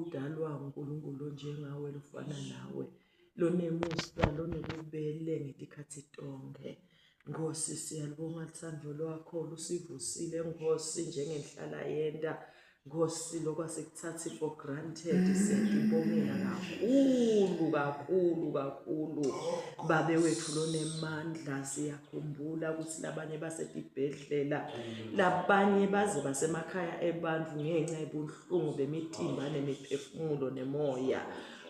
udalwa uNkulunkulu njengawe lufana nawe lonemusa lonobubele ngetikhathi tonke. Nkosi siyalibonga uthando lwakho lusivusile Nkosi njengenhlala yenda. Nkosi lokwasekuthathi for granted siyakubongela kakhulu babe wethu lonemandla. Siyakhumbula ukuthi labanye basetibhedlela labanye baze basemakhaya ebantu ngenxa yobuhlungu bemitimba nemiphefumulo nemoya.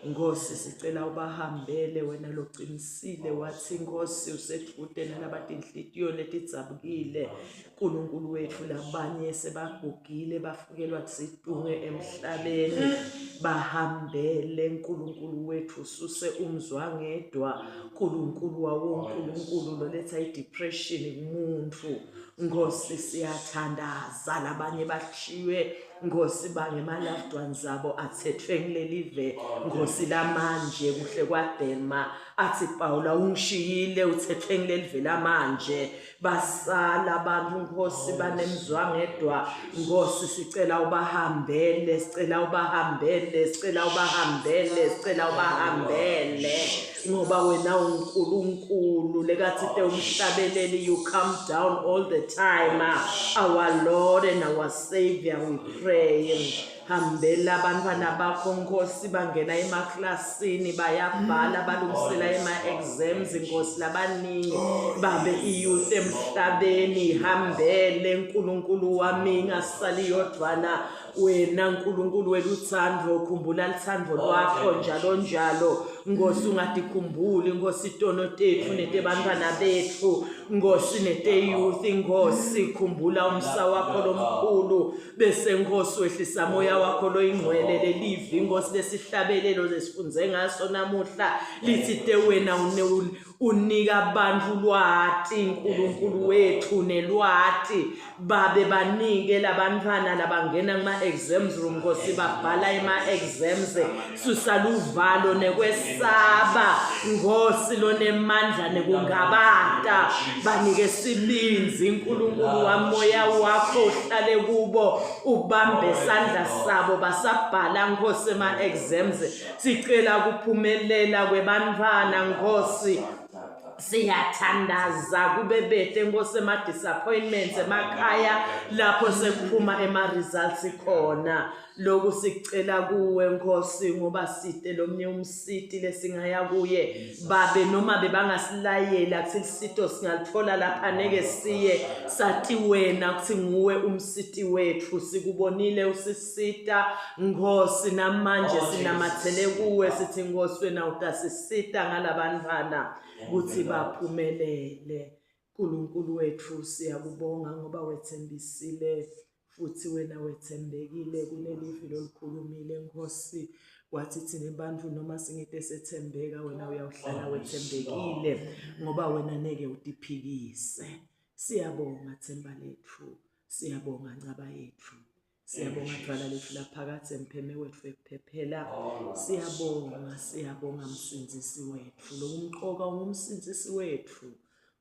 Nkosi sicela ubahambele wena loqinisile wathi Nkosi usekude nalabati inhlitiyo letidzabukile. Nkulunkulu wethu labanye sebagugile bafukelwa zitunge emhlabeni bahambele Nkulunkulu wethu suse umzwangedwa Nkulunkulu wawonkulunkulu loletha idepression kumuntu. Nkosi siyathandaza labanye bashiwe Nkosi bangema loved ones zabo athethwe ngilelive Nkosi lamanje kuhle kwaDelma athi Paula ungishiyile uthethwe ngilelive lamanje basala abantu Nkosi banemzwangedwa. Nkosi sicela ubahambele ngoba wena uNkulunkulu lekathi umhlabeleli. You come down all the time, our Lord and our Savior, we pray. Hambela abantwana bakho Nkosi bangena emaklasini bayabhala balungisela ema-exams Nkosi labaningi babe iyouth emhlabeni. Hambele Nkulunkulu wami ngasali yodwana wena Nkulunkulu weluthando khumbula luthando lwakho njalo Nkosi ungadikhumbuli Nkosi itono tethu netebantwana bethu Nkosi nete-youth Nkosi khumbula umsa wakho lomkhulu bese Nkosi wehlisa moya wakho loyingcwele lelivi Nkosi lesihlabelelo lesifunze ngaso namuhla lithi te wena unika abantu lwati Nkulunkulu wethu nelwati babe banike labantwana labangena kuma-exams room Nkosi babhala ema-exams susaluvalo nekwesaba Nkosi lonemandla nekungabata banike silinzi Nkulunkulu wamoya wakho uhlale kubo ubambe isandla sabo basabhala Nkosi ema-exams. Sicela kuphumelela kwebantwana Nkosi siyathandaza kube bete Nkosi ema-disappointments emakhaya lapho sekuphuma ema-results khona. Lokhu sicela kuwe Nkosi ngoba site lomnye umsiti lesingaya kuye babe noma bebangasilayela kuthi isito singalithola lapha neke siye sathi wena kuthi nguwe umsiti wethu sikubonile usisita Nkosi namanje sinamathele kuwe sithi Nkosi wena utasisita ngalabantwana ukuthi baphumelele. Nkulunkulu wethu siyakubonga ngoba wethembisile futhi wena wethembekile kulelivi lolukhulumile Nkosi wathi thina bantu noma singite sethembeka wena uyawuhlala wethembekile ngoba wena neke utiphikise. Siyabonga themba lethu, siyabonga ncaba yethu, siyabonga dwala lethu laphakathi empheme wethu ekuphephela. Siyabonga msinzisi wethu lokumqoka ungumsinzisi wethu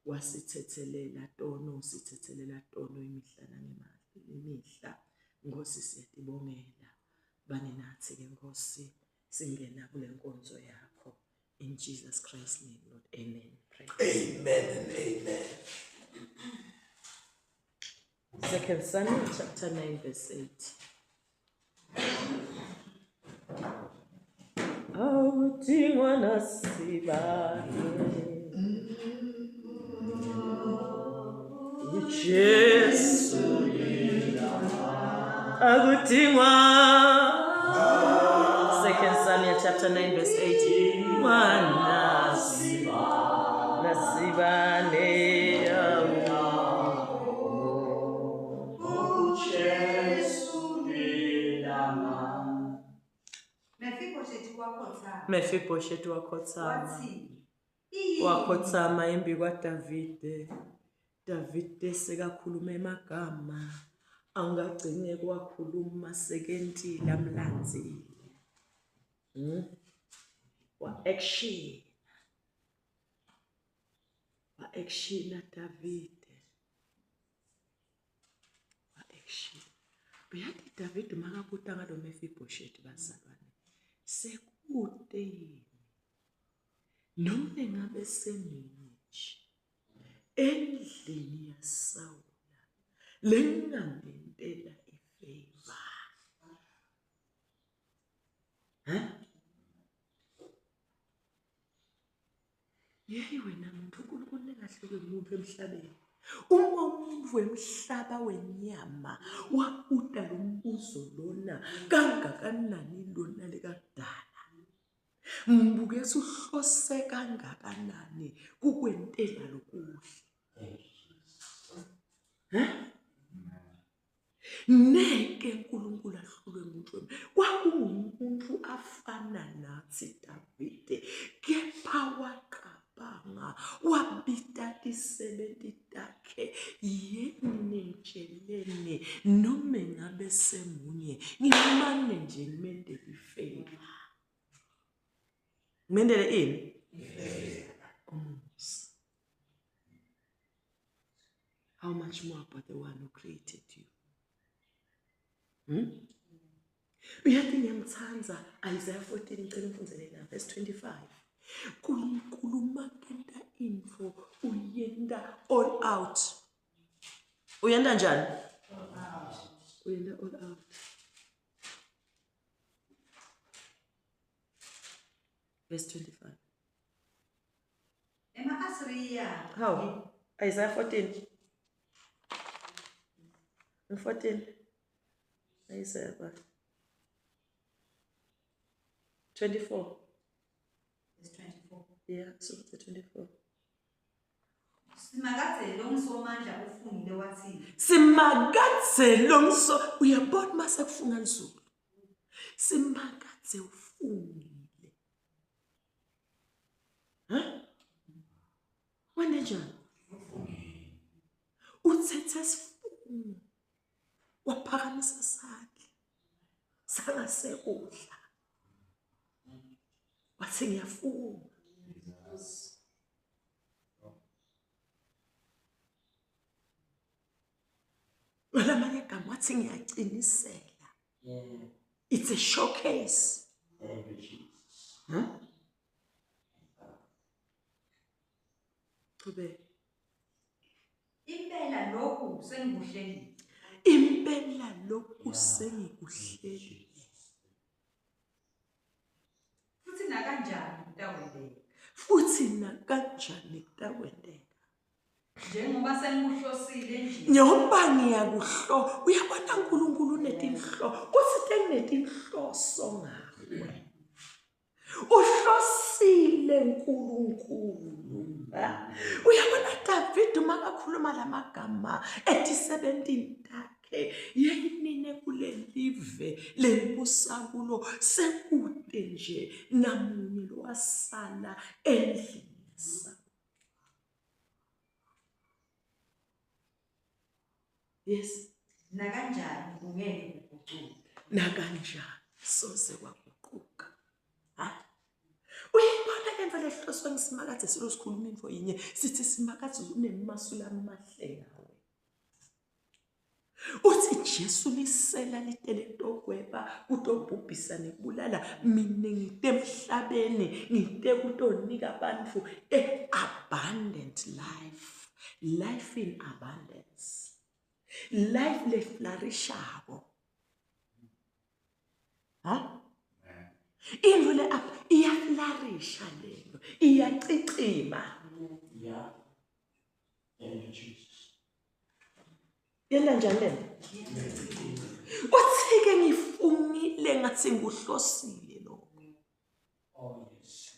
wasithethelela tono imihla imihla Nkosi siyatibongela bane nathi ke Nkosi singena kule nkonzo yakho in Jesus Christ's name Lord, amen. Amen and amen. 2 Samuel chapter 9 verse 8. Awuthingwa nasibani uJesu akuthingwa. 2 Samuel chapter 9 verse 8. Nasibane Mephibosheth wakhothama embi kwaDavide. Davide sekakhuluma emagama angagcine kwakhuluma sekentila mlandzile wa-action Davide wa-action. Uyathi Davide makabuta ngalo Mephibosheth bazalwane sekude yini noma ngabe semini nje endlini yaSawula lengangempela ifavor. Yeyi wena muntu uNkulunkulu engahluke umuntu emhlabeni. Uma umuntu wemhlaba wenyama wabuda lo mbuzo lona kangakanani lona lekadala. Mbukeza uhlose kangakanani kukwentela lokuhle. Neke uNkulunkulu ahluke umuntu wena. Kwakungumuntu afana nathi Davide, kepha waqabanga wabita isebenti takhe yeni ntshelene noma ngabe semunye ngimane nje ngimendele ifavor. Ngimendele ini? How much more about the one who created you? Uyathi ngiyamthanza Isaiah 14 ngicela ngifundele la verse 25. Kuluma kenda info uyenda all out. Uyenda njani? All out. Uyenda all out. Verse 25. Ema Asriya. How? Isaiah 14. 14. Isaiah 24. It's 24. Yeah, so the 24. Simakathe lo msomandla ufungile wathi. Simakathe lo mso uyabona mase kufunga nzulu. Simakathe ufungile. Wena njani? Uthethe sifungo. Waphakamisa sakhe. Sangasekudla. Wathi ngiyafunga. Olamanye igama wathi ngiyaqinisela. It's a showcase. Qhubeka. Impela lokhu sengikuhlelile. Impela lokhu sengikuhlelile. Futhi nakanjani kutawendeka. Futhi nakanjani kutawendeka. Njengoba sengikuhlosile nje. Njengoba ngiyakuhlo uyabona uNkulunkulu unetinhlo uthi tenetinhloso ngawe. Uhlosile uNkulunkulu. Uyabona David makakhuluma lamagama ethi 17 takhe yeyinine kule live lembusa kulo sekude nje namunye lo wasala endlini sa. Yes, Nakanjani ungeke ukugucuka. nakanjani soze kwaguquka. Uyibona ke mfana ehloswe ngisimakathe silo sikhuluma info yinye sithi simakathe unemasula amahle ngawe. Uthi Jesu lisela litele tokweba kutobhubhisa nekubulala mina ngite emhlabeni ngite kutonika abantu abundant life, life in abundance, life le flourishable. Into le apha iyaflourisha lelo, iyacicima. Yeah. Thank you, Jesus. Yena njani lena? Uthike ngifungile ngathi nguhlosile lokho. Oh, yes.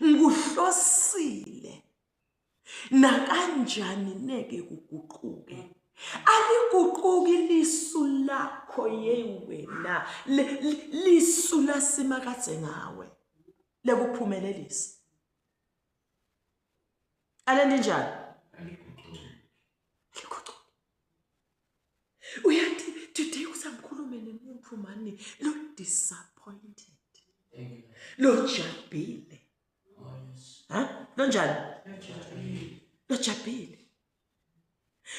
Nguhlosile. Na kanjani neke kuguquke. Aliguquki lisu lakho yewena lisu lasimakathe ngawe lekuphumelelisa. Alende njani? Liguquki. Uyathi today usamkhulume nemuntu mani lo disappointed. Lo jabile. Oh, yes. Lo njani? Lo jabile.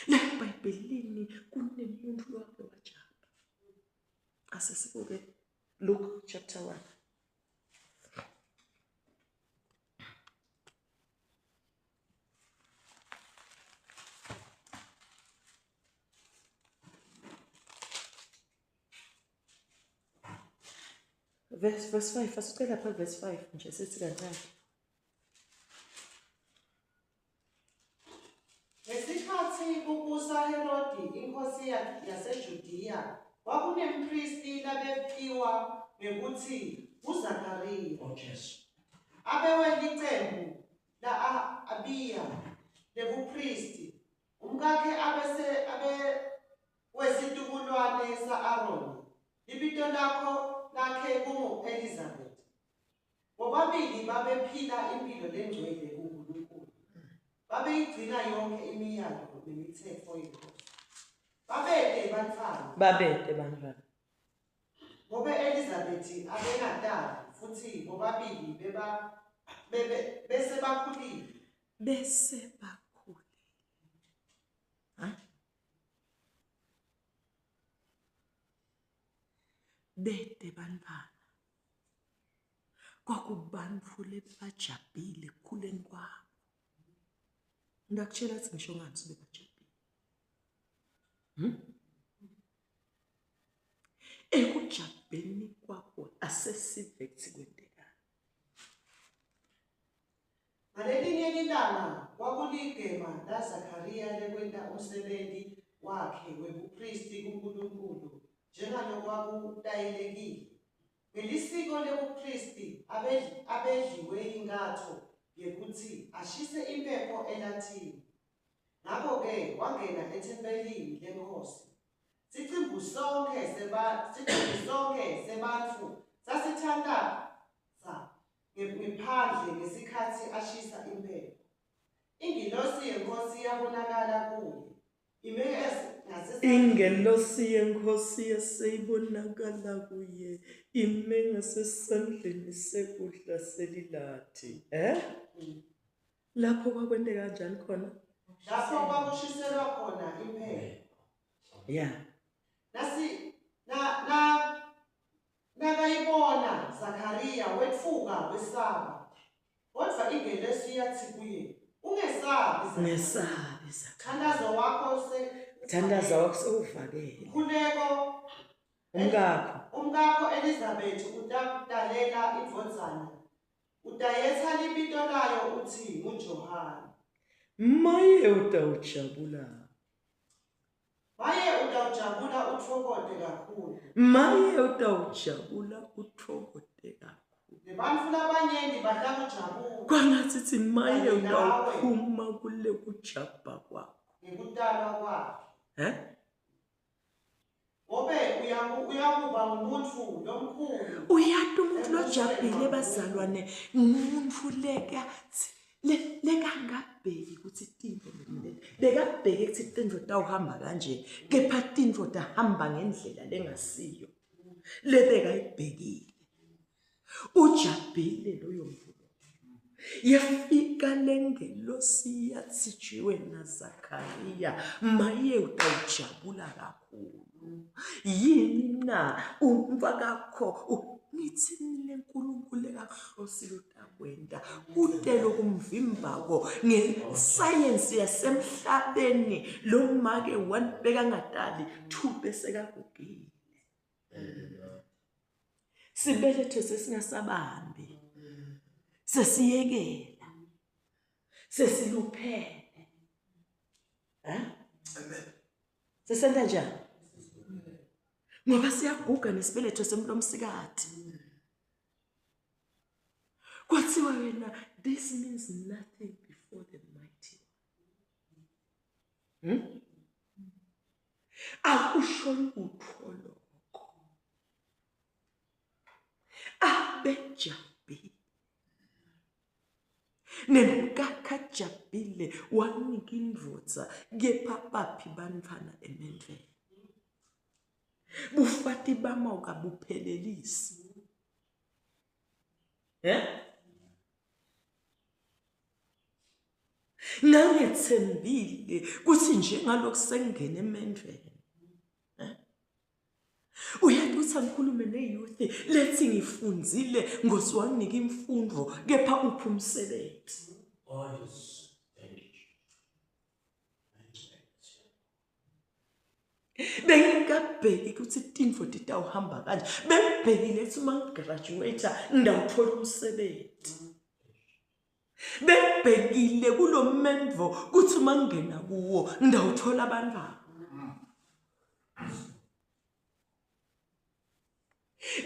Le Bhayibhelini kunemuntu lwake wajaba. Asesibuke Luke chapter 1. Verse 5, asicela lapha verse 5 nje sithi kanjani. Ngesikhathi kubusa Herodi inkosi yaseJudiya, kwakunempristi labephiwa ngekuthi uZakhariya, Oh, yes. abewelicembu la-Abiya lebupristi, umkakhe wesitukulwane sa-Aroni, ibito lakhe kungu-Elizabeth. Bobabili babephila impilo lengcwele kuNkulunkulu. Babeyigcina yonke imiyalo nemithetho yenkosi. Babede bantwana. Ngoba Elizabeth abengadali futhi bobabili bese bakhulile. Bede bantwana. Kwakubantfu lebajabile ekukhuleni kwabo. Ngakutshela ukuthi ngisho ngani sebajabile. Ekujabuleni kwabo asesive kuthi kwenteka. Ngalelinye ilanga kwakuligema laZakhariya lekwenta umsebenzi wakhe webupristi kuNkulunkulu njengalokwakulayelekile. Ngelisiko lebupristi abedliwe inkatho yekuthi ashise impepho elathini. Ngakho-ke wangena ethempelini lenkosi. Sicimbu sonke sebantfu sasithandaza ngephandle ngesikhathi ashisa impepho. Ingilosi yenkosi yabonakala kuye. Ingelosi yenkosi yaseyibonakala kuye ime ngasesandleni sekudla selilathi. Lapho kwakwenteka kanjani khona? Lapho kwakushiselwa khona impepho. Yeah. Nakayibona Zakhariya wetfuka wesaba. Kodwa ingelosi yathi kuye, ungesabi. Ngesabi Thandazo wakho Thandaza wakho sewuvakele. Khuleko umkakho Elizabeth utakudalela indvodzana. Utayetsa libito layo uthi nguJohane. Maye utawujabula. Maye utawujabula utfokote kakhulu. Maye utawujabula utfokote kakhulu. Nebantfu labanyenti batakujabula. Kwangathi maye utawuphuma kule kujabha kwakho. Ngekutalwa kwakhe. Ngobe uyakuba ngumuntu lomkhulu. Uyati umuntu lojabhile bazalwane ngumuntu lekangabheki ukuthi tintfo bekabheke ukuthi tintfo tawuhamba kanje, kepha tintfo tahamba ngendlela lengasiyo lebekayibhekile. Ujabhile loyo muntu. Yafika lengelosi yatshijiwe na Zakhariya, maye utawujabula kakhulu. Yini na umfakakho ngithi leNkulunkulu ekahlosile utakwenda kute lokumvimbako ngescience yasemhlabeni lo make 1 bekangadali 2 bese kagugile. Sibelethe sesingasabambi. Sesiyekela. Sesiluphele. Amen. Sesenta njani? Ngoba siyaguga nesibeletho semlomsikati. Kwathiwa wena, this means nothing before the mighty one. Akusho lutho lokho. Abejabile. Nemkakha jabile wanika indvodza kepha baphi bantfwana emendweni. Bufati bamauka buphelelisi. Ngangethembile kuthi njengalokhu sengena emendweni. Uyathi ukuthi angikhulume ne-youth lethi ngifunzile Nkosi wanginika imfundo kepha uphi umsebenzi. Oh, yes. Thank you. Bengingabheki ukuthi tintfo titawuhamba kanje. Bengibhekile ukuthi uma ngigraduate ngidawuthola umsebenzi. Bengibhekile kulo menvo ukuthi uma ngingena kuwo ngidawuthola abantwana.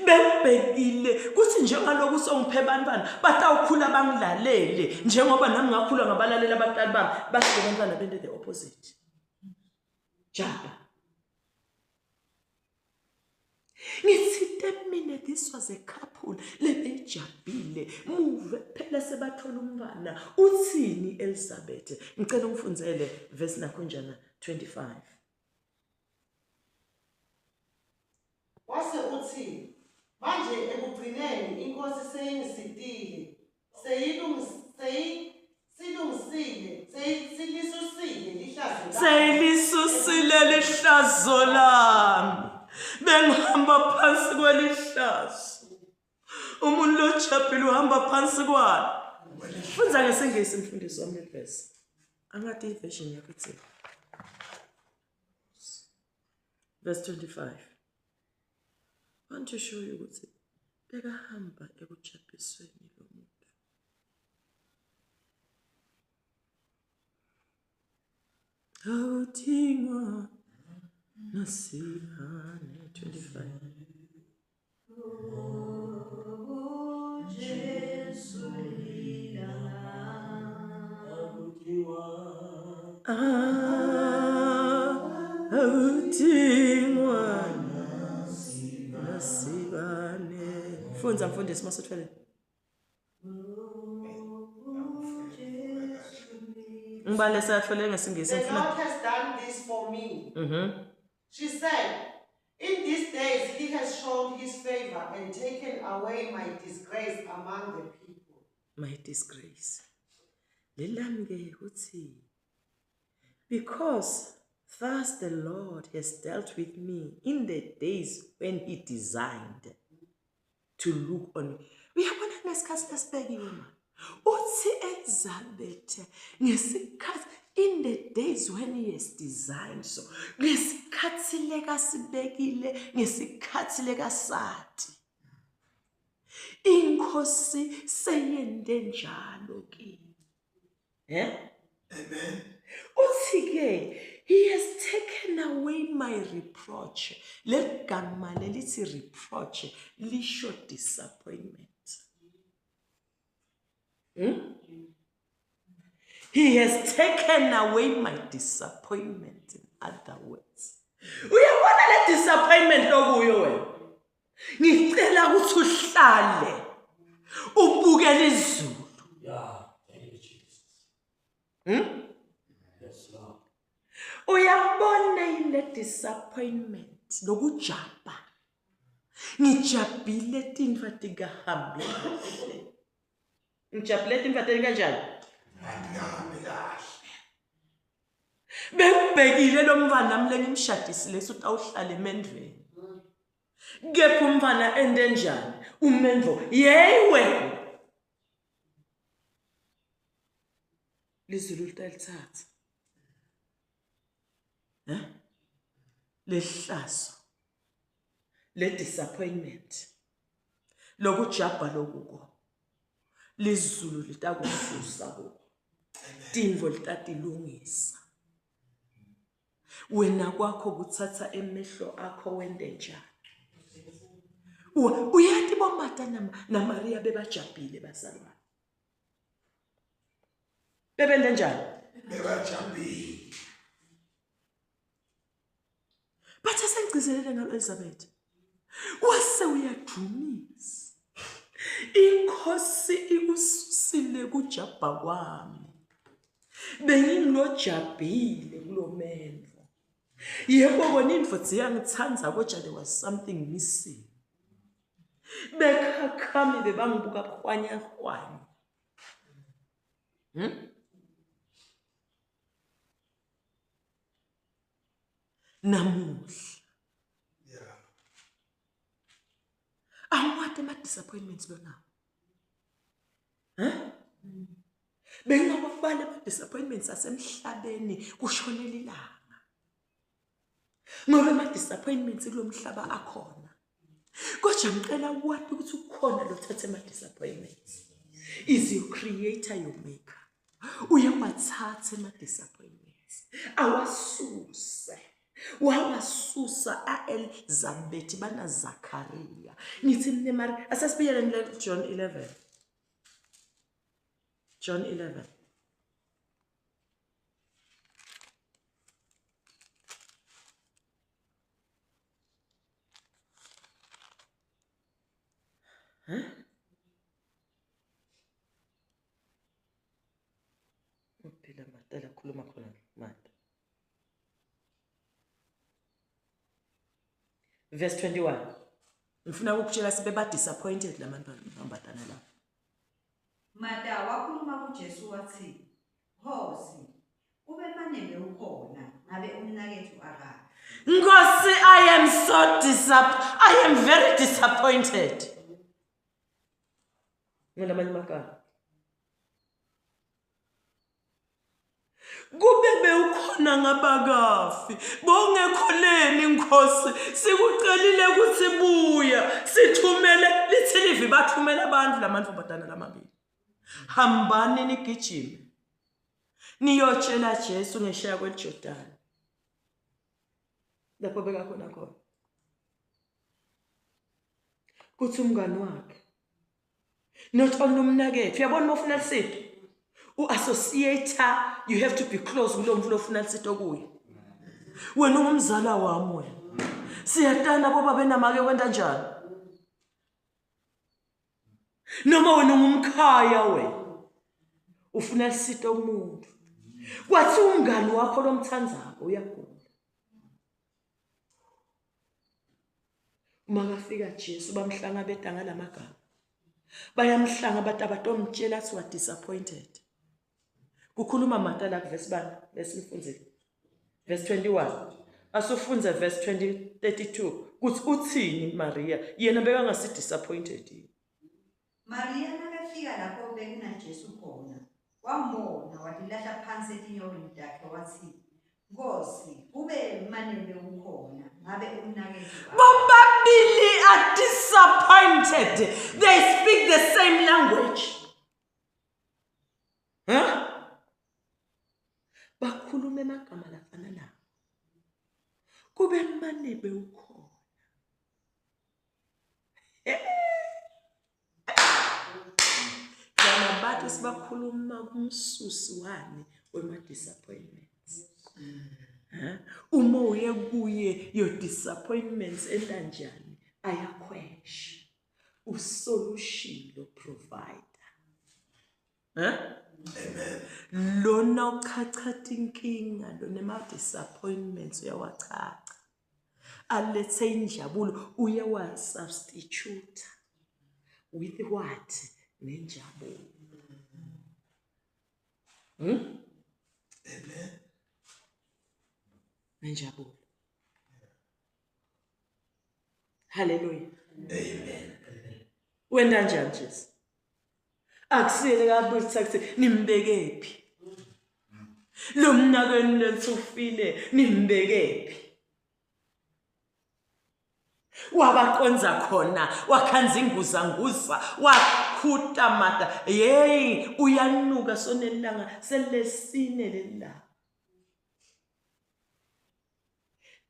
Bengibhekile ukuthi njengaloku songiphe abantwana batawukhula bangilalele njengoba nami ngakhula ngabalaleli abantwana bami bathi abantwana bende the opposite. Jaba. Ngithi mina this was a couple lebejabile move phela sebathola umntwana uthini Elizabeth ngicela ungifunzele verse nakhonjana 25. Wase uthi manje ekugcineni inkosi seyingisitile Seyilisusile lihlazo lami bengihamba phansi kwelihlazo umuntu lojabhile uhamba phansi kwalo. Funza ngesingisi mfundisi wami verse angathi version yakho ithi verse 25. I want to show you ukuthi bekahamba ekujabhisweni lomuntu. Awuthingwa nasihane 25. Awuthingwa nasibane. Funza mfundisi masithwele. Ngibale sathwele ngesingisi The mfuna. Lord has done this for me. She said, in these days he has shown his favor and taken away my disgrace among the people. My disgrace. Lelamke uthi because thus the Lord has dealt with me in the days when he designed to look on me. Uyabona nesikhathi lesibekiwe ma. Uthi Elizabeth ngesikhathi in the days when he has designed so. Ngesikhathi lekasibekile ngesikhathi lekasati. Inkosi seyende njalo kimi. Amen. Uthi ke he has taken away my reproach. Legama lelithi reproach lisho disappointment. He has taken away my disappointment, in other words. Uyabona le disappointment lokuyo wena. Ngicela ukuthi uhlale ubukele izulu. Yeah, thank you, Jesus. Yes, Lord. Uyabona ile disappointment lokujaba. Ngijabile tintfo tingahambi kahle. Ngijabile tintfo kanjani? Andihambi kahle. Bengibhekile lo mfana nami lengimshadisile utawuhlala emendweni. Kepha umfana ende njani? Umendvo yewe. Lizulu lithatha. Lehlazo. Le disappointment. Lokujabha lokuko. Lizulu litakuvusa kuko. Tintfo litatilungisa. Wena kwakho kuthatha emehlo akho wende njani? Uyathi boMartha na Maria bebajabhile bazalwane. Bebende njani? Bebajabhile. Bathe sengcizelele ngalo Elizabeth. Wase uyajumisa. Inkosi ikususile kujabha kwami. Bengingilojabhile kulo mendvo. Yebo bona indvo ziyangithandza kodwa there was something missing. Bekhakhami bebangibuka khwanya. Namuhla. disappointments benawo? Bengingababala ama-disappointments asemhlabeni kushonela ilanga. Ngoba ama-disappointments kulo mhlaba akhona. Kodwa ngicela wathi ukuthi ukhona lo thathe ama-disappointments. Is your creator your maker. Uyawathatha ama-disappointments. Awasuse. Wawasusa a-Elizabeth bana Zakaria. Ngithi mnemari asasibiyele John 11. John 11. Uphila matala khuluma khona manje. Verse 21. Ngifuna ukutshela sibe ba disappointed labantu bambatana la. Mata wakhuluma kuJesu wathi, Nkosi, ube manebe ukhona, ngabe umnakethu akaphi? Nkosi, I am very disappointed. Ngelamanye amagama. Kube bewukhona ngabakafi, bongekholeni Nkosi, sikucelile ukuthi buya, sithumele lithi bathumela abantu labantu badana lamabili. Hambani nigijime. Niyotshela Jesu ngesheya kweJordani. Lapho beka khona khona. Kuthi umngani wakhe. Not only umnakethu, uyabona mawufuna lisiphi? U-associator, you have to be close kulo muntu ofuna lisiphi okuye. Wena ungumzala wami wena. Siyatana boba benamake kwenda njani? Noma wena ungumkhaya wena. Ufuna lisiphi umuntu. Kwathi umngani wakho lomthandzako uyagula. Uma kafika Jesu bamhlanga bedanga lamagama. Bayamhlanga abatomtshela athi wa disappointed. Kukhuluma matala verse bani lesimfunzile. Verse 21. Asufunze verse 32. Kuthi uthini Maria? Yena bekangasi disappointed. Maria nakafika lapho bekuna Jesu khona. Wambona walilahla phansi etinyaweni zakhe wathi, Nkosi, ube manebe ukhona, ngabe umnakethu akaphi? Bobabili are disappointed. They speak the same language. Bakhuluma emagama lafana nawo. Kube manebe ukhona. Kana bathu sibakhuluma kumsusi wani wema-disappointments. Uma uye kuye your disappointments endanjani ayakhwesha. Usolution lo provider. Amen. Lona ukhachatha inkinga lona ema-disappointments uyawachacha. Alethe injabulo uyawa substitute with what? Nenjabulo. Amen. Nenjabulo. Hallelujah. Amen. Wenda njani Jesu? Akusile kabuthi akuthi nimbekephi. Lo mnakeni lethu ufile nimbekephi. Wabaqonza khona, wakhanza inguzanguza, wakhuta mata. Hey, uyanuka sonelanga selesine lelanga.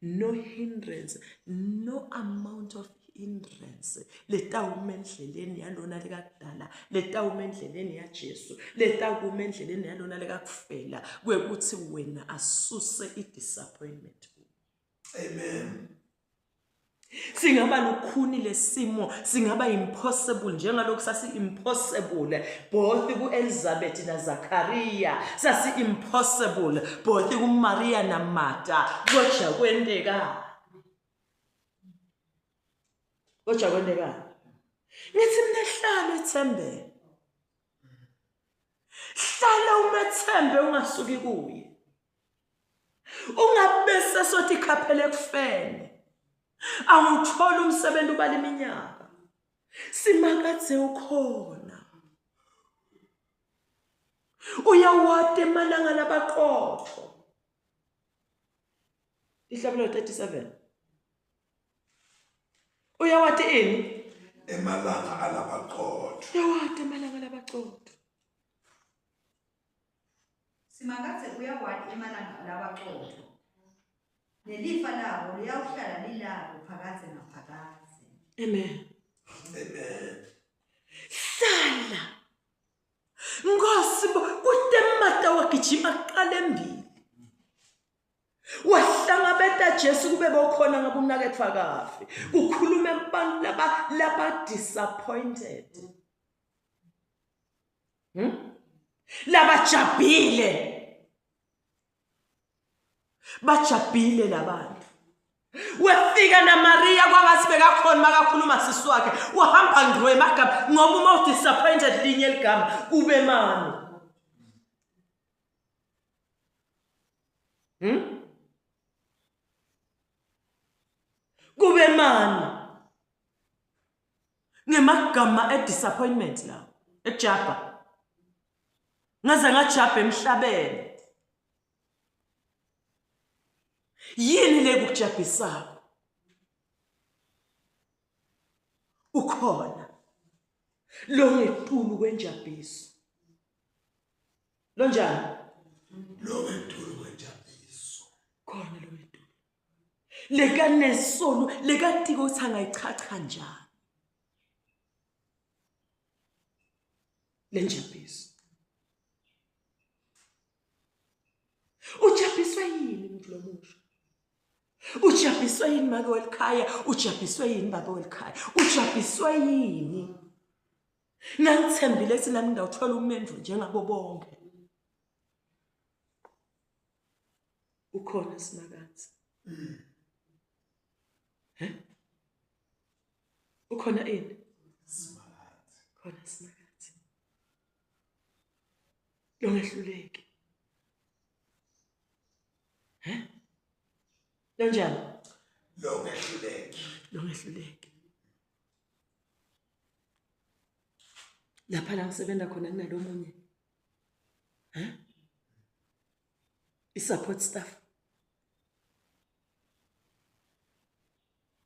No hindrance, no amount of hindrance. Leta umendleleni yalona lekadala, leta umendleleni ya Jesu, leta umendleleni yalona lekakufela, kwekuthi wena asuse i-disappointment. Amen. Singaba lukhuni lesimo, singaba impossible njengalokho sasi impossible both ku Elizabeth na Zakaria, sasi impossible both ku Maria na Martha. Kodwa kwendeka. Kodwa kwendeka. Ngithi mina hlala ethembe. Hlala umethembe ungasuki kuye. Ungabese sothi khaphele kufene. Awuthola umsebenzi ubala iminyaka. Simakatse ukhona. Uyawate emalanga labaqotho. Ihlabelo 37. Uyawate ini? Emalanga alabaqotho. Uyawate emalanga labaqotho. Simakatse uyawati emalanga labaqotho. Nelifa labo liyawuhlala lilabo phakathe naphakathe. Amen. Amen. Sala. Ngosi kutemata wagijima kuqala embili. Wahlangabeta Jesu kube bokhona ngabe unakethwa kahle. Kukhuluma abantu laba disappointed. Laba jabile. Bajabile labantu. Wefika na Maria kwangathi bekakhona makakhuluma sisi wakhe. Uhamba ngwe magama ngoba uma disappointed linye ligama kube mani. Kube mani. Ngemagama disappointment la. Ejaba. Ngaze ngajaba emhlabeni. Yini lekujabhisako? Ukhona. Lo ngetulu kwenjabiso. Lo njani? Lo ngetulu kwenjabiso. Khona lo ngetulu. Leka nesolo, leka tiko uthanga ichacha njani. Lenjabiso. Ujabhiswa yini umuntu lo musha? Ujabhiswa yini make welikhaya? Ujabhiswa yini baba welikhaya? Ujabhiswa yini? Ngangithembile ukuthi nami ngawuthola umendvu njengabo bonke. Ukhona Simakatse. Ukhona ini? Simakatse. Khona Simakatse. Lo ngehluleki. Lo njani? Lo ngehluleki. Lo ngehluleki. Lapha la ngisebenza khona kunalomunye. I-support staff.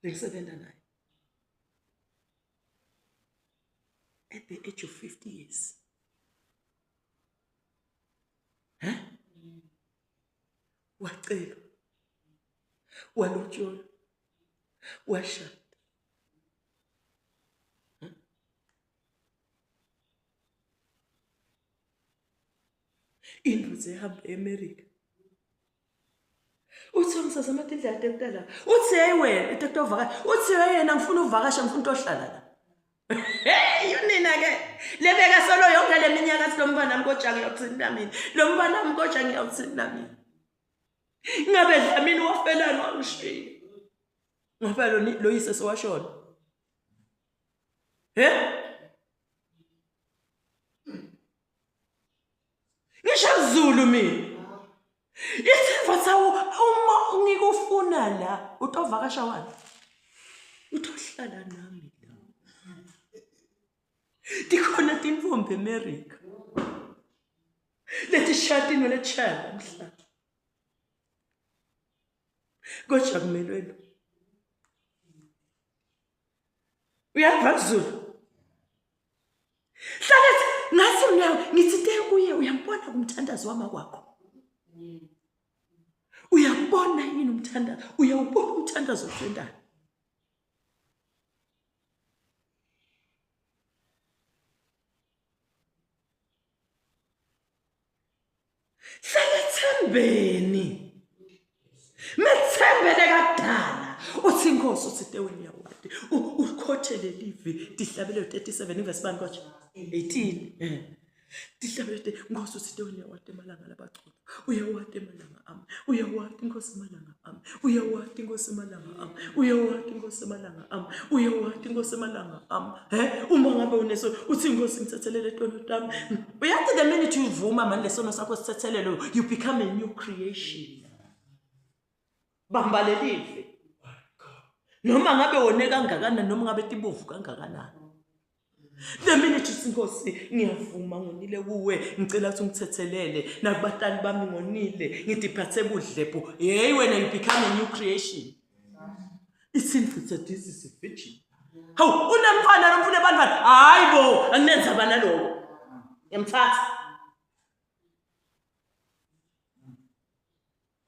Lengisebenza naye. At the age of 50 years. Wacela. Walotsholwa. Washada. Indlu ehamba eAmerica. Uthi ngisaza amadidla atekutala. Uthi hey wena itekutala uvakasha. Uthi yena ngifuna uvakasha ngifuna ukuhlala la. Hey yonina ke lebeka solo yonke leminyaka athi lo mbana nami koja ngiyawuthini nami. Lo mbana nami koja ngiyawuthini nami. Ngabe dlamini wafelana wangishiya. Ngoba lo yise sowashona. Ngisho Zulu mina. Ithemba sawo uma ngikufuna la utovakasha wani. Utohlala nami la. Dikhona tinvombe eAmerica. Lethi shati nolechaba mhlaba. Kodwa kumelweni. Uyava Zulu. Hlathi ngathi mina ngithinte kuye uyambona kumthandazo wama kwakho. Uyabona yini umthandazo? Uyawubona umthandazo wendalo. Selethembeni. Methembele kadala. Uthi inkosi uthi teweni yawati. Ukhothele livi dihlabelo 37 verse 1 kwathi 18. Dihlabelo inkosi uthi teweni yawati emalanga labachotho. Uyawati emalanga ami. Uyawati inkosi emalanga ami. Uyawati inkosi emalanga ami. Uyawati inkosi emalanga ami. Uyawati inkosi emalanga ami. Uma ngabe uneso uthi inkosi ngithethelele tono tami. Uyathi the minute uvuma manje lesono sakho sithethelelo you become a new creation. Bambalelive. Noma ngabe wone kangakanani noma ngabe tibovu kangakanani. The minute uthi Nkosi ngiyavuma ngonile kuwe ngicela ukuthi ungithethelele nakubatali bami ngonile ngidiphathe budlepo hey wena you become a new creation. It's in for this is a virgin. Hawu unemfana nomfuna ebantwana hayibo anginenza bana lokho. Ngiyamthatha.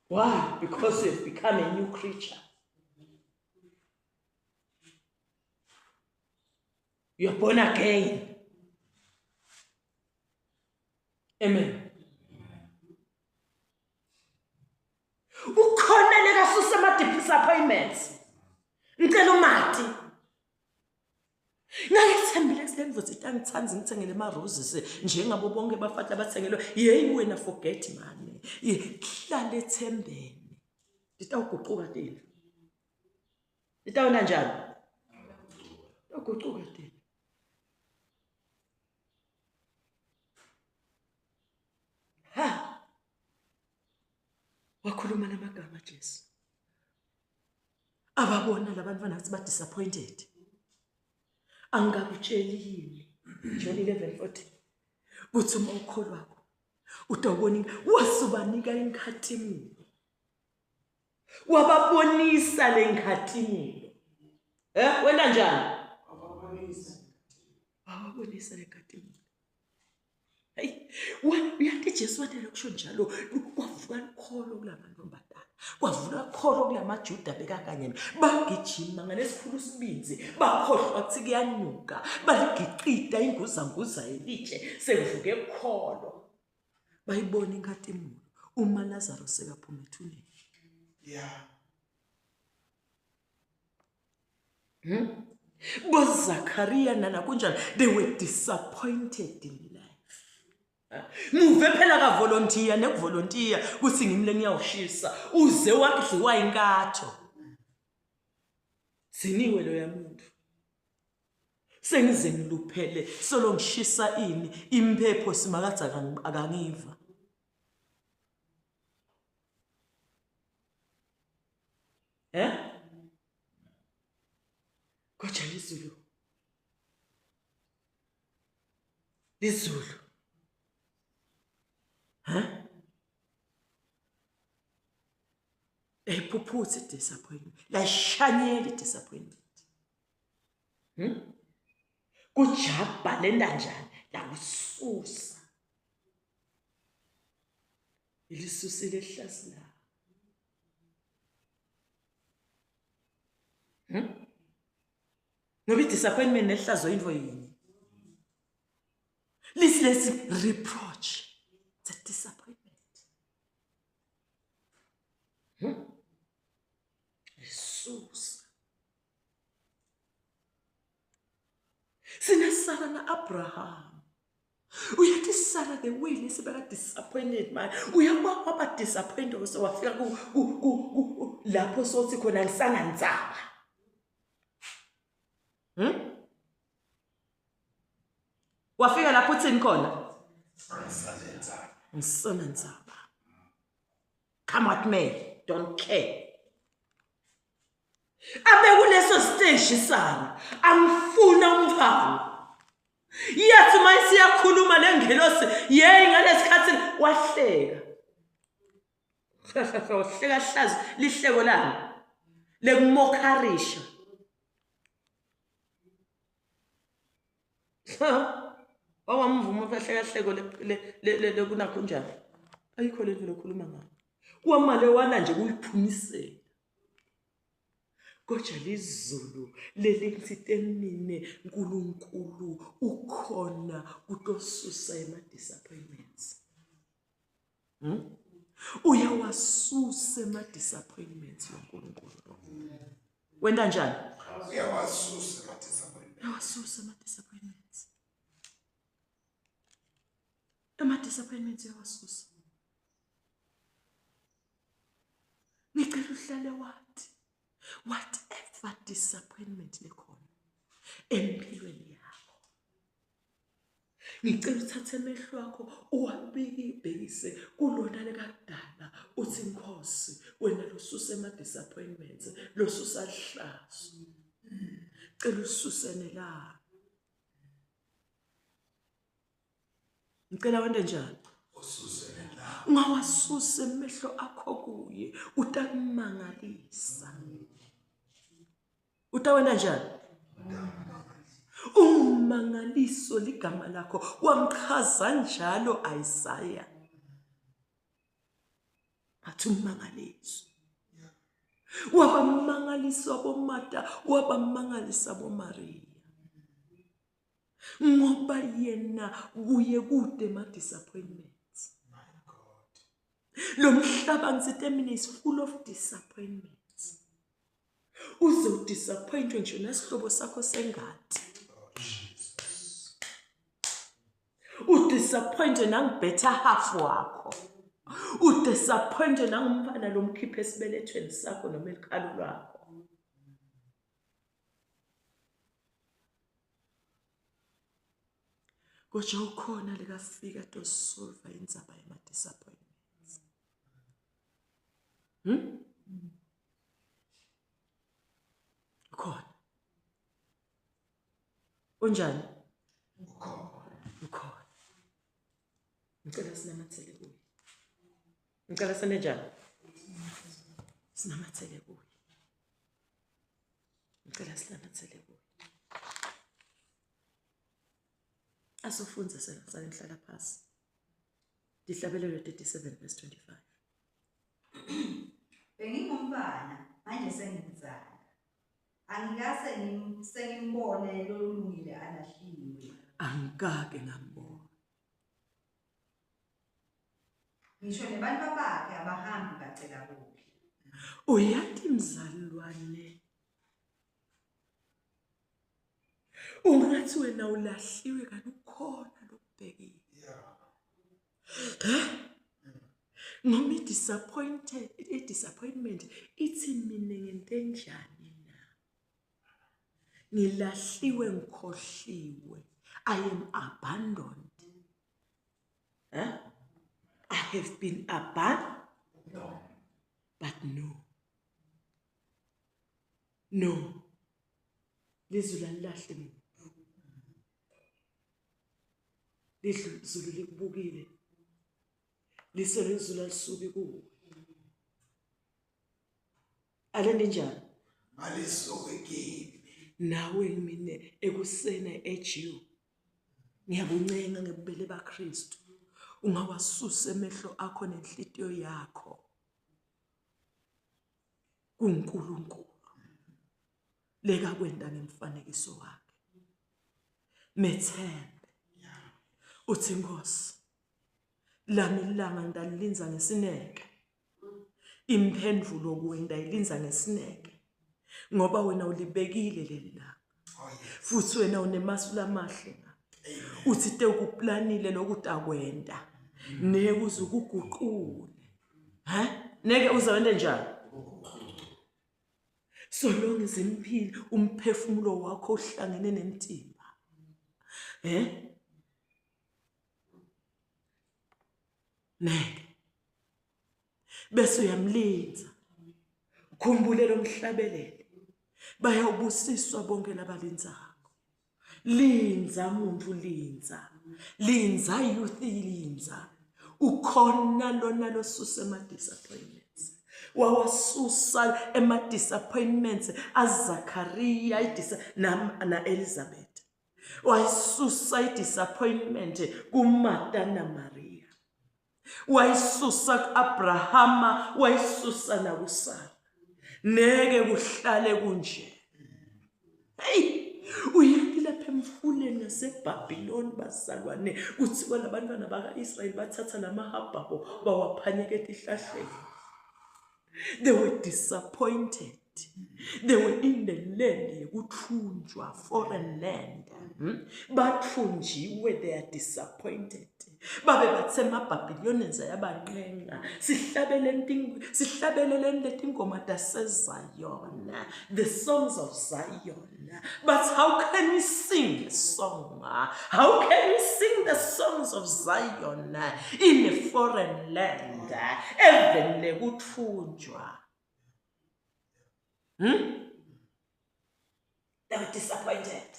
Why? Because you've become a new creature. You're born again. Amen. Ukhona lekasusa ama-disappointments. Ngicela umati. Ngayithembile kusemvuthi itangithanzi ngithengele ama-roses njengabo bonke bafati abathengelwe yeyi wena forget mani. Hlala ethembeni. Litawuguquka tini. Litawona njani? Litawuguquka tini. Ha. Wakhuluma namagama Jesu. Ababona labantwana bathi ba disappointed. Angakutsheli yini. John 11:40. Kuthi uma ukholwakho utawubona wasubanika inkhathimini. Wababonisa lenkhathimini. Wena njani? Wababonisa lenkhathimini. Hey, uyathi Jesu wathela kusho njalo kwavuka ikholo kulabantu abadala. Kwavula ikholo kulamaJuda bekakanye bagijima ngalesikhulu sibinzi bakhohlwa kuthi kuyanyuka baligicida inguzanguza elitshe sekuvuke ikholo. Bayibona inkathimulo uma Lazaro sekaphuma ethuneni. Yeah. BoZakhariya nana kunjani they were disappointed in life. Muve phela ka volunteer nekuvolunteer kuthi ngimle ngiyawushisa uze wakudliwa inkatho. Siniwe lo yamuntu. Sengize ngiluphele solo ngishisa ini impepho simakadza akangiva. Kocha lizulu. Lizulu. Epuphuthi disappointment. La shanyeli disappointment. Kujabha lenda njani la ususa. Ilisusi lehlasi la. Nobi disappointment nehlazo into yini. Let's reproach the disappointment. Jesus. Sina Sarah na Abraham. Uyathi Sarah the way lesibeka disappointed man. Uyaba disappointed so wafika ku lapho sothi khona ngisangandzaba. Wafika lapho uthini khona? Ngisangandzaba. Come what may, don't care. Abe kuleso stage Sarah amfuna umfana. Yathi manje siyakhuluma lengelosi yeyi ngalesikhathi wahleka. Wahleka hlazi lihleko lami lekumokharisha. Awamvuma uhleka hleko le kunakho njani. Ayikho lento lokhuluma ngayo. Kwamale wana nje kuyiphumisela. Koja lizulu lelithitenine uNkulunkulu ukhona kutosusa ema-disappointments. Uyawasusa ema-disappointments yoNkulunkulu. Wenda njani? Uyawasusa ama-disappointments. Uyawasusa ama-disappointments. Ama-disappointments uyawasusa. Ngicela uhlale wathi whatever disappointment lekhona empilweni yakho. Ngicela uthathe amehlo akho uwabhekise kulona lekadala uthi Nkosi wena losusa ama-disappointments losusa ihlazo. Cela ususene la. ngicela wende njani Ususele la. ungawasuse emehlo akho kuye utakumangalisa utawena njani umangaliso ligama lakho wamchaza njalo Isaiah athi umangaliso wabamangalisa boMartha wabamangalisa boMaria ngoba yena kuye kude ma disappointments lo mhlaba ngithi mina is full of disappointments uzo disappointwe nje nesihlobo sakho sengadi udisappointed nangibetha half wakho udisappointed nangumfana lomkhipha esibelethweni sakho noma elikhalo lwakho kodwa ukhona likafika to solve indzaba yama disappointments ukhona unjani ukhona ngicela sinamathele kuye ngicela senenjani sinamathele kuye ngicela sinamathele kuye asofunza sena ngihlala phansi dihlabelelo 37 verse 25 Bengingumntwana manje sengimzala. Angikase sengimbone lo lungile alahliwe. angikake ngambona Ngisho nebantu bakhe abahambi bacela kuhle. uyathi mzalwane ungathi wena ulahliwe kanti ukhona lokubhekile noma disappointment ithi mina ngento enjani na ngilahliwe ngikhohliwe I am abandoned I have been abandoned but no lizulu alilahle mina lizulu likubukile lisele izulu alisuki kuwe alende njani Alisuke kimi. nawe mina ekusena ejiyo ngiyabuncenga ngebubele baKristu ungawasusa emehlo akho nenhlitiyo yakho kuNkulunkulu leka kwenda ngemfanekiso wakhe methembe uthi Nkosi lami ilanga ngidalilinza ngesineke imphendvulo kuwe ngidayilinza ngesineke ngoba wena ulibekile leli langa futhi wena unemasu lamahle uthi te ukuplanile lokuthi akwenda nekuze ukuguqule neke uzawende njani so long as impilo umphefumulo wakho uhlangene nentimba neke bese uyamlinza khumbule lo mhlabelele bayawubusiswa bonke labalinzako linza muntu linza youth linza ukhona lona losusa ema disappointments wawasusa ema disappointments aZakaria na Elizabeth wayisusa disappointment kuMartha na Maria wayisusa Abrahama wayisusa na uSara neke kuhlale kunje uyakila phemfuleni naseBhabhiloni bazalwane kuthi kwalabantwana bakaIsrayeli bathatha lamahabhabo bawaphanyekela ihlahleni they were disappointed they were in the land yekuthunjwa foreign land bathunjiwe they are disappointed babe bathe eMabhabhiliyoni enza yabanqenqa sihlabelele letingoma taseZion the songs of Zion but how can we sing the song how can we sing the songs of Zion in a foreign land even lekuthunjwa they were disappointed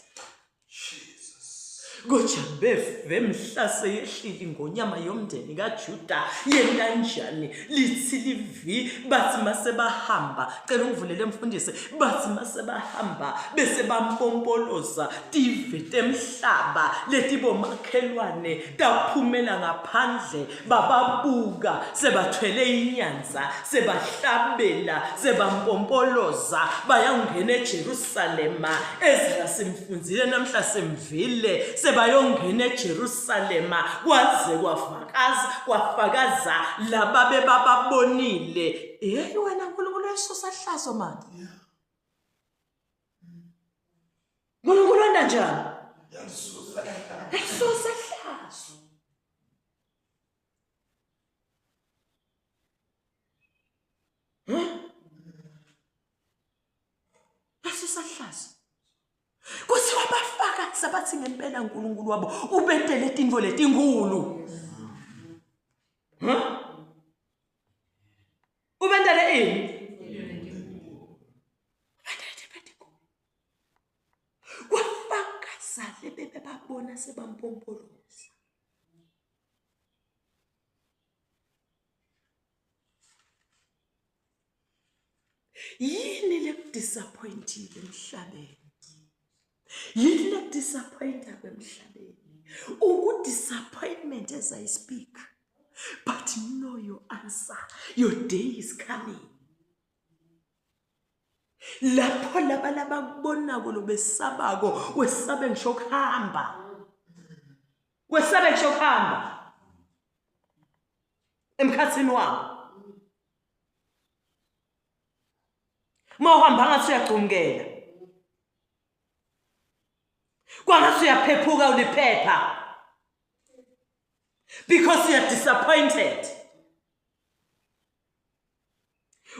koJabevu vemhlase yehlile ngonyama yomndeni kaJuda yekanjani lithi livi bathi mase bahamba cela ungivulela emfundisi bathi mase bahamba bese bampompoloza tive temhlaba leti bomakhelwane taphumela ngaphandle bababuka sebathwele inyanza sebahlabela sebampompoloza bayangena eJerusalema Ezra simfunzile namhla semvile sebayongena eJerusalema kwaze kwafakaza lababe bababonile wena uNkulunkulu Yesu sahlazo manje uNkulunkulu wenda njani Yalisusa Yesu sahlazo Yesu sahlazo kuthiwa bafaka sabathi ngempela uNkulunkulu wabo ubetele izinto letinkulu ubetele ini kwafaka sale bebe babona sebampompoloza yini lekudisappointile emhlabeni yini lekudisappointa kwemhlabeni disappointment as I speak but know your answer your day is coming lapho labalaba kubonako lobesabako wesabe ngisho kuhamba emkhathini wami mawuhamba ngathi uyagcumkela kwangathi uyaphephuka uliphepha because you are disappointed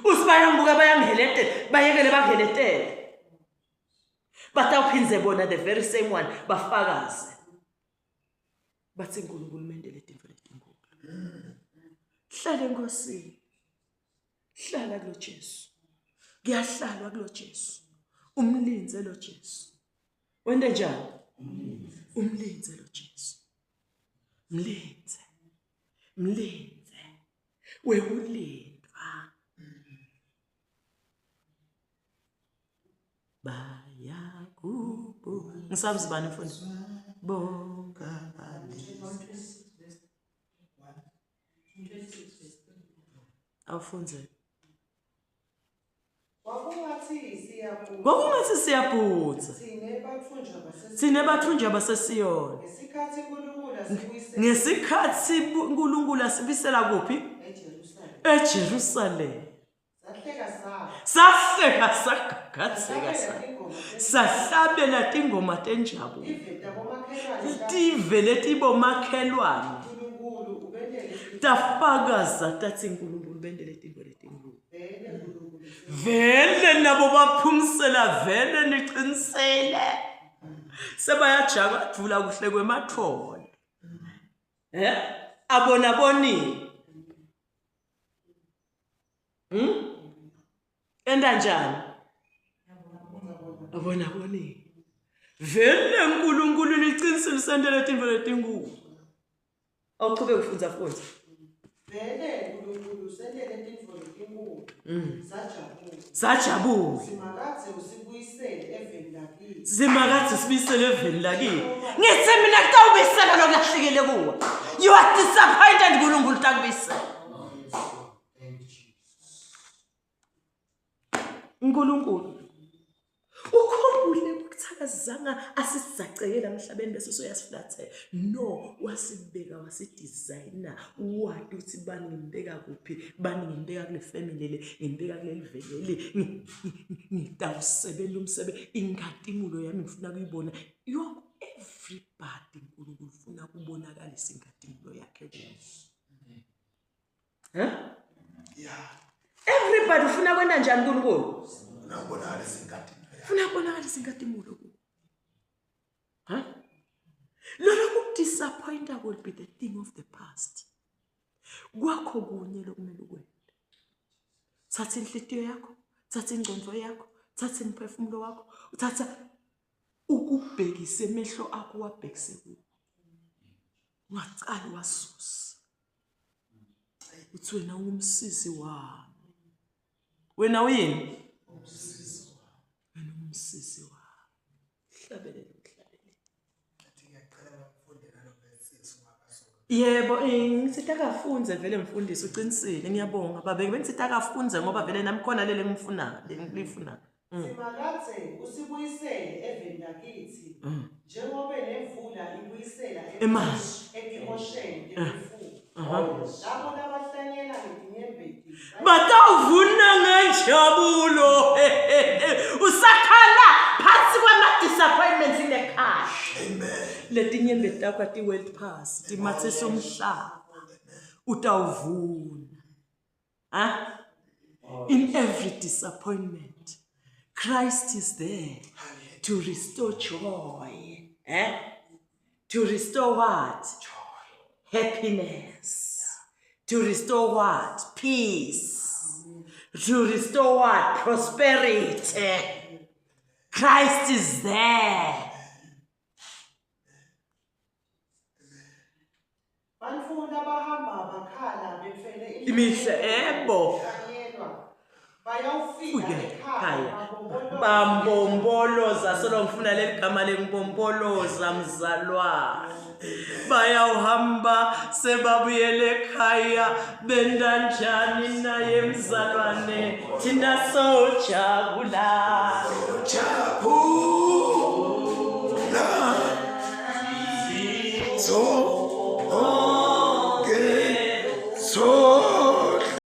usibayambuka bayekele bangeletele batawuphinze bona the very same one bafakaze bathi uNkulunkulu mendele izinto letinkulu hlala enkosini hlala kulo Jesu ngiyahlalwa kulo Jesu umlinze lo Jesu wende njani umlinze lo Jesu mlinze wekulindwa bayakubo ngisazi bani mfundi bonga awufunze kwakungathi siyaphutha sine bathunjwa basesiyona ngesikhathi uNkulunkulu asibisela kuphi eJerusalem sahleka sagagatheka sahlabela tingoma tenjabulo tive letibomakhelwane tafakaza tathi uNkulunkulu bendele izinto letinkulu vele nabo baphumsela vele niqinisele sebayajaka dvula kuhle kwemathole abona boni enda njani abona boni vele uNkulunkulu liqinisile sendele izinto letinkulu awuqhubeka ufunza vele uNkulunkulu sendele izinto letinkulu sajabula zimakathe sibuyisele eveni lakini ngithi mina kutawubisela lokulahlekele kuwe you are disappointed uNkulunkulu takubisela uNkulunkulu ukhumbule ukuthakazanga asisizacekela emhlabeni bese soyasiflathela no wasibeka wasidesigner wadi uthi bani ngimbeka kuphi bani ngimbeka kule family le ngimbeka kuleli vele ngitawusebenzela umsebenzi ingatimulo yami ngifuna kuyibona everybody uNkulunkulu ufuna kubonakalisa ingatimulo yakhe kuzo everybody ufuna kwenda njani uNkulunkulu ufuna kubonakalisa ingatimulo kuzo lolo kudisappointa will be the thing of the past kwakho kunye lokumele ukwenze thatha inhliziyo yakho thatha ingqondo yakho thatha umphefumulo wakho thatha ukubhekisa emehlo akho wabhekise kuwo. Ungacali wasusa. Uthi wena ungumsisi wami. Wena uyini? Wena umsisi wami. Hlabelele. Yebo, ngisithi akafunze vele mfundisi uqinisile ngiyabonga babeke bengithi akafunze ngoba vele nami khona lele ngifuna lengifuna. Simakathe usibuyisele eveni lakithi njengoba nemvula ibuyisela ekimosheni ngemfuyo. Labo labahlanyela ngedinyembeti Batawuvuna ngenjabulo. Usakhala phansi kwama-disappointments inekhaya. Amen. Letinyembe takho ati world pass timathe somhlaba utawuvuna. In every disappointment Christ is there to restore joy. To restore what? Joy. Happiness. To restore what? Peace. To restore what? Prosperity. Christ is there. Banifunda bahamba bakhala befele Imihle ebo. Bayawufika ekhaya Bambomboloza solo ngifuna leli gama lengibomboloza mzalwane. Bayawuhamba sebabuyele ekhaya bendanjani naye mzalwane thina sojabula. Jabula. So